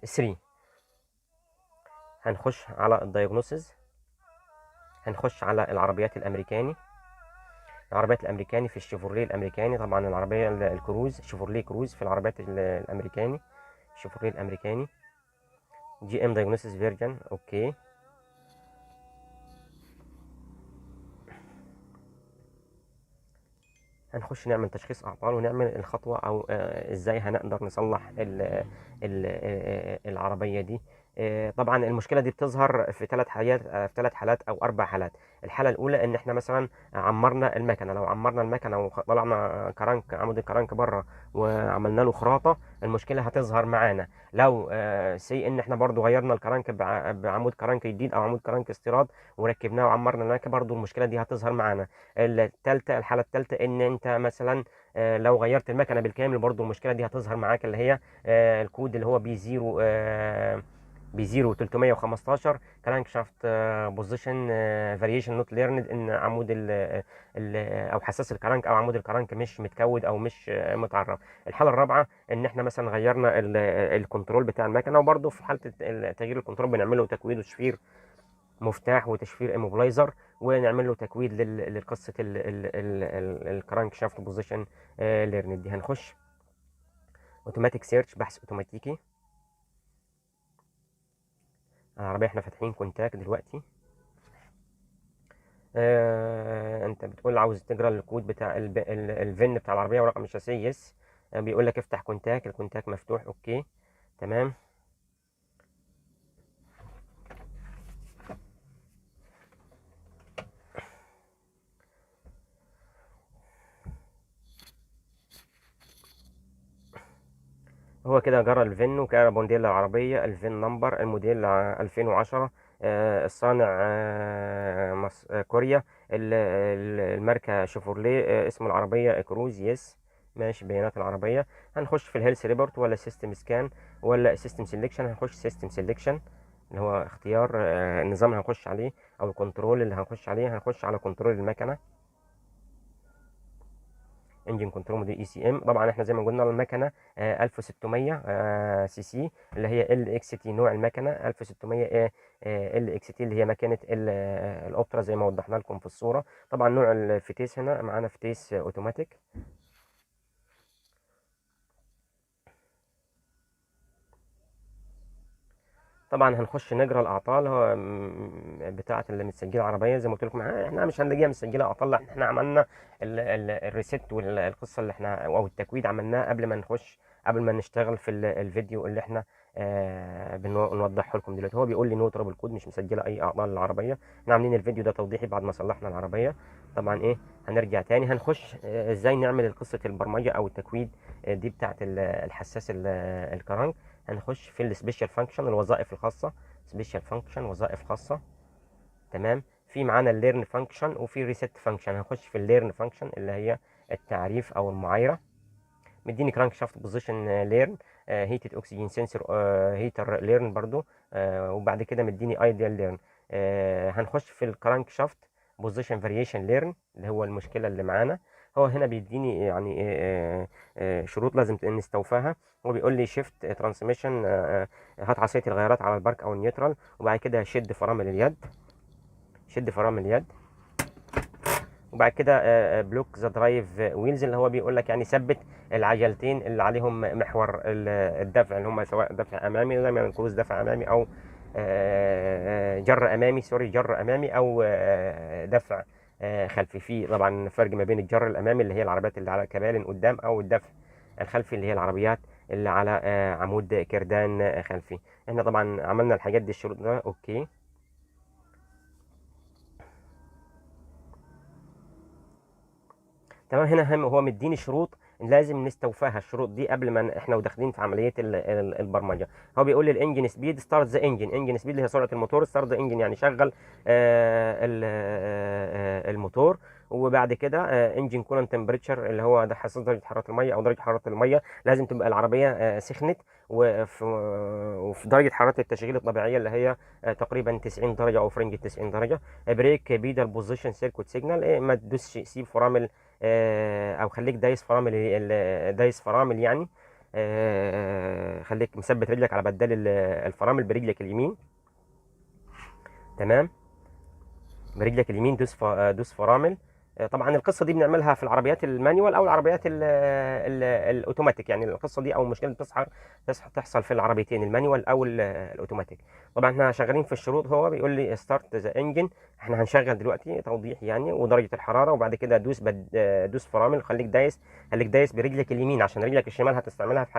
3. هنخش على الدايجنوسيس، هنخش على العربيات الامريكاني. العربيات الامريكاني في الشيفورليه الامريكاني، طبعا العربيه الكروز شيفورليه كروز في العربيات الامريكاني، الشيفورليه الامريكاني. جي ام دايجنوسيس فيرجن، اوكي. هنخش نعمل تشخيص اعطال ونعمل الخطوه او ازاي هنقدر نصلح العربيه دي. طبعا المشكله دي بتظهر في 3 حالات، في 3 حالات او 4 حالات. الحاله الاولى ان احنا مثلا عمرنا المكنه، لو عمرنا المكنه وطلعنا كرنك عمود الكرنك بره وعملنا له خراطه، المشكله هتظهر معانا. لو سي ان احنا برضو غيرنا الكرنك بعمود كرنك جديد او عمود كرنك استيراد وركبناه وعمرنا المكنه، برضو المشكله دي هتظهر معانا. الحالة الثالثة ان انت مثلا لو غيرت المكنة بالكامل، برضو المشكلة دي هتظهر معاك، اللي هي الكود اللي هو بي 315 كرانك شافت بوزيشن فاريشن نوت ليرند، ان عمود او حساس الكرنك او عمود الكرنك مش متكود او مش متعرف. الحاله الرابعه ان احنا مثلا غيرنا الكنترول بتاع المكنه، وبرضو في حاله تغيير الكنترول بنعمل له تكويد وتشفير مفتاح وتشفير ايموبلايزر، ونعمل له تكويد لقصه الكرانك شافت بوزيشن ليرند دي. هنخش اوتوماتيك سيرش، بحث اوتوماتيكي. العربيه احنا فاتحين كونتاك دلوقتي. انت بتقول عاوز تجرى الكود بتاع الفين بتاع العربيه ورقم الشاسيه، يس. بيقول لك افتح كونتاك، الكونتاك مفتوح، اوكي تمام. هو كده جرى الفين وكان موديل العربية، الفين نمبر، الموديل 2010، الصانع كوريا، الماركة شيفورليه، اسم العربية كروز، يس. ماشي، بيانات العربية. هنخش في الهيلث ريبورت ولا سيستم سكان ولا سيستم سيلكشن؟ هنخش سيستم سيلكشن، اللي هو اختيار النظام هنخش عليه او الكنترول اللي هنخش عليه. هنخش على كنترول المكنة، انجن كنترول موديل اي سي ام. طبعا احنا زي ما قلنا المكنه 1600 سي سي، اللي هي ال اكس تي نوع المكنه 1600 ال اكس تي، اللي هي مكنه الاوبترا زي ما وضحنا لكم في الصوره. طبعا نوع الفتيس هنا معانا فتيس اوتوماتيك. طبعا هنخش نجرى الاعطال، هو بتاعه اللي متسجله عربيه زي ما قلت لكم. احنا مش هنلاقيها مسجله اعطال، لا احنا عملنا الريست والقصه اللي احنا او التكويد عملناه قبل ما نخش، قبل ما نشتغل في الفيديو اللي احنا بنوضحه لكم دلوقتي. هو بيقول لي نو ترابل كود، مش مسجله اي اعطال للعربيه. احنا عاملين الفيديو ده توضيحي بعد ما صلحنا العربيه. طبعا ايه، هنرجع تاني هنخش ازاي نعمل قصه البرمجه او التكويد دي بتاعه الحساس الكرنك. هنخش في السبيشال فانكشن، الوظائف الخاصه، سبيشال فانكشن وظائف خاصه، تمام. في معانا الليرن فانكشن وفي ريسيت فانكشن. هنخش في الليرن فانكشن اللي هي التعريف او المعايره. مديني كرانك شافت بوزيشن ليرن، هيتد اوكسجين سنسور هيتر ليرن برضو، وبعد كده مديني ايديال ليرن. هنخش في الكرانك شافت بوزيشن فاريشن ليرن اللي هو المشكله اللي معانا. هو هنا بيديني يعني شروط لازم نستوفاها. هو بيقول لي شيفت ترانسميشن، هات عصايه الغيارات على البارك او النيوترال، وبعد كده شد فرامل اليد، شد فرامل اليد. وبعد كده بلوك ذا درايف ويلز، اللي هو بيقول لك يعني ثبت العجلتين اللي عليهم محور الدفع، اللي هم سواء دفع امامي زي ما نقول دفع امامي او جر امامي، سوري جر امامي، او دفع خلفي. في طبعا فرق ما بين الجر الامامي اللي هي العربيات اللي على كبالن قدام، او الدفع الخلفي اللي هي العربيات اللي على عمود كردان خلفي. احنا طبعا عملنا الحاجات دي، الشروط ده اوكي. تمام. هنا هو مديني شروط لازم نستوفاها، الشروط دي قبل ما احنا وداخلين في عمليه البرمجه. هو بيقول لي الانجن سبيد ستارت ذا انجن، انجن سبيد اللي هي سرعه الموتور، ستارت ذا انجن يعني شغل الموتور. وبعد كده انجن كولن تمبريتشر اللي هو ده حساس درجه حراره الميه او درجه حراره الميه، لازم تبقى العربيه سخنت وفي درجه حراره التشغيل الطبيعيه اللي هي تقريبا 90 درجه او فرنج 90 درجه. بريك بيدال بوزيشن سيركوت سيجنال، ما تدوسش سيب فرامل او خليك دايس فرامل، دايس فرامل يعني. خليك مثبت رجلك على بدال الفرامل برجلك اليمين. تمام، برجلك اليمين دوس فرامل. طبعا القصه دي بنعملها في العربيات المانيوال او العربيات الاوتوماتيك، يعني القصه دي او المشكله تحصل في العربيتين المانيوال او الاوتوماتيك. طبعا احنا شغالين في الشروط، هو بيقول لي ستارت ذا انجن، احنا هنشغل دلوقتي توضيح يعني، ودرجه الحراره، وبعد كده دوس فرامل، خليك دايس برجلك اليمين، عشان رجلك الشمال هتستعملها في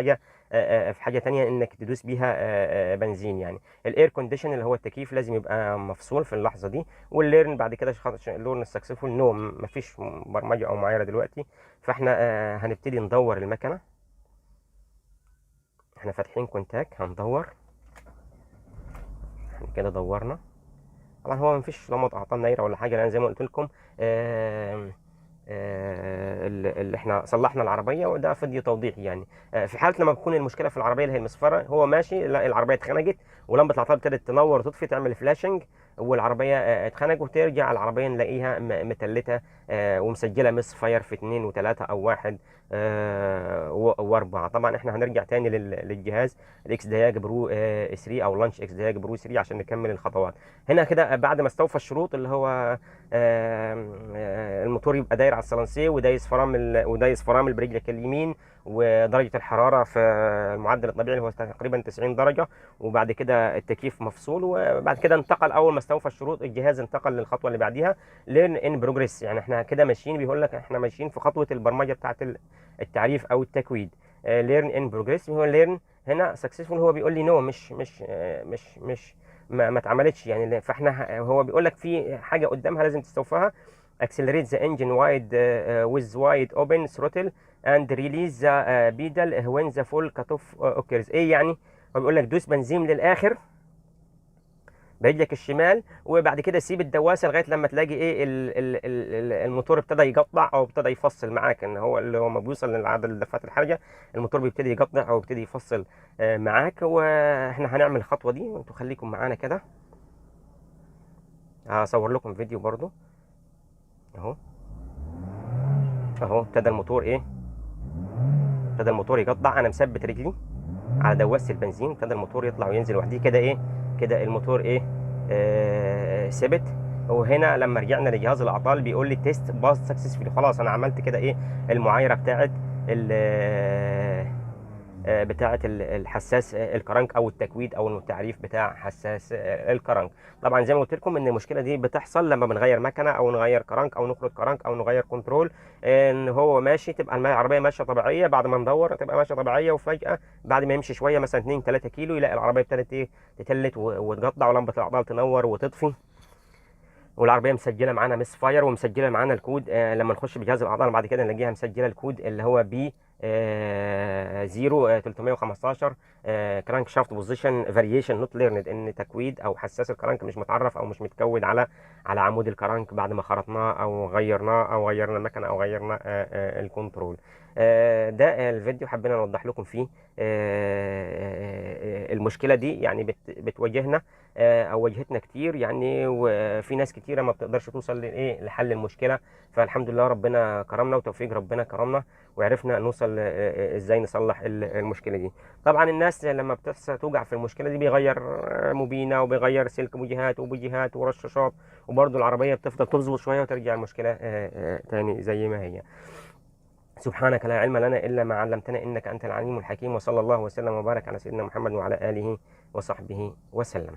حاجه تانية انك تدوس بيها بنزين يعني. الاير كونديشن اللي هو التكييف لازم يبقى مفصول في اللحظه دي. والليرن بعد كده لورن السكسسفول نو، مفيش برمجه او معايره دلوقتي. فاحنا هنبتدي ندور المكنه، احنا فاتحين كونتاك هندور. احنا كده دورنا، طبعا هو مفيش لمبه اعطال نايره ولا حاجه، لان زي ما قلت لكم اللي احنا صلحنا العربيه، وده فيديو توضيحي يعني. في حاله لما بتكون المشكله في العربيه اللي هي المصفره، هو ماشي لا العربيه اتخنقت ولمبه الاعطال ابتدت تنور وتطفي تعمل فلاشنج، والعربيه اتخنقت، وترجع العربيه نلاقيها متلته ومسجله مس فاير في 2 و3 او 1 و4. طبعا احنا هنرجع تاني للجهاز الاكس دياج برو 3 او لانش اكس دياج برو 3 عشان نكمل الخطوات. هنا كده بعد ما استوفى الشروط اللي هو الموتور يبقى داير على السلنسيه، ودايس فرامل برجلك اليمين، ودرجه الحراره في المعدل الطبيعي اللي هو تقريبا 90 درجه، وبعد كده التكييف مفصول. وبعد كده انتقل، اول ما استوفى الشروط الجهاز انتقل للخطوه اللي بعديها، ليرن ان بروجريس. يعني احنا كده ماشيين، بيقول لك احنا ماشيين في خطوه البرمجه بتاعه التعريف او التكويد. ليرن ان بروجريس، هو ليرن هنا سكسسفول، هو بيقول لي نو، مش ما اتعملتش يعني. فاحنا هو بيقول لك في حاجه قدامها لازم تستوفاها. accelerate the engine wide with wide open throttle and release the pedal when the full cutoff occurs. ايه يعني؟ هو بيقول لك دوس بنزين للاخر برجلك الشمال، وبعد كده سيب الدواسه لغايه لما تلاقي ايه الموتور ابتدى يقطع او ابتدى يفصل معاك، ان هو اللي هو ما بيوصل لعدد الدفات الحرجه الموتور بيبتدي يقطع او يبتدي يفصل معاك. واحنا هنعمل الخطوه دي وانتوا خليكم معانا كده. هصور لكم فيديو برضو اهو. ابتدى الموتور يقطع، انا مثبت رجلي على دواسه البنزين، ابتدى الموتور يطلع وينزل لوحده كده. ايه كده الموتور ثبت. وهنا لما رجعنا لجهاز الاعطال بيقول لي تيست باس سكسسفولي، خلاص انا عملت كده المعايره بتاعه الحساس الكرنك او التكويد او التعريف بتاع حساس الكرنك. طبعا زي ما قلت لكم ان المشكله دي بتحصل لما بنغير مكنه او نغير كرنك او نخرج كرنك او نغير كنترول، ان هو ماشي تبقى العربيه ماشيه طبيعيه، بعد ما ندور تبقى ماشيه طبيعيه، وفجاه بعد ما يمشي شويه مثلا 2 3 كيلو يلاقي العربيه ابتدت تتلت وتقطع ولمبه الاعطال تنور وتطفي، والعربيه مسجله معانا مس فاير ومسجله معانا الكود. لما نخش بجهاز الاعطال بعد كده نلاقيها مسجله الكود اللي هو بي 0315 كرانك شافت بوزيشن فاريشن نوت ليرند، ان تكويد او حساس الكرانك مش متعرف او مش متكود على عمود الكرانك بعد ما خرطناه او غيرناه او غيرنا المكنه او غيرنا الكنترول. ده الفيديو حبينا نوضح لكم فيه المشكله دي، يعني بتواجهنا او واجهتنا كتير يعني، وفي ناس كتيره ما بتقدرش توصل لحل المشكله. فالحمد لله ربنا كرمنا وتوفيق ربنا كرمنا وعرفنا نوصل ازاي نصلح المشكله دي. طبعا الناس لما توقع في المشكله دي بيغير موبينه وبيغير سلك وبوجيهات ورشاشات، وبرده العربيه بتفضل تظبط شويه وترجع المشكله تاني زي ما هي. سبحانك لا علم لنا الا ما علمتنا انك انت العليم الحكيم، وصلى الله وسلم وبارك على سيدنا محمد وعلى اله وصحبه وسلم.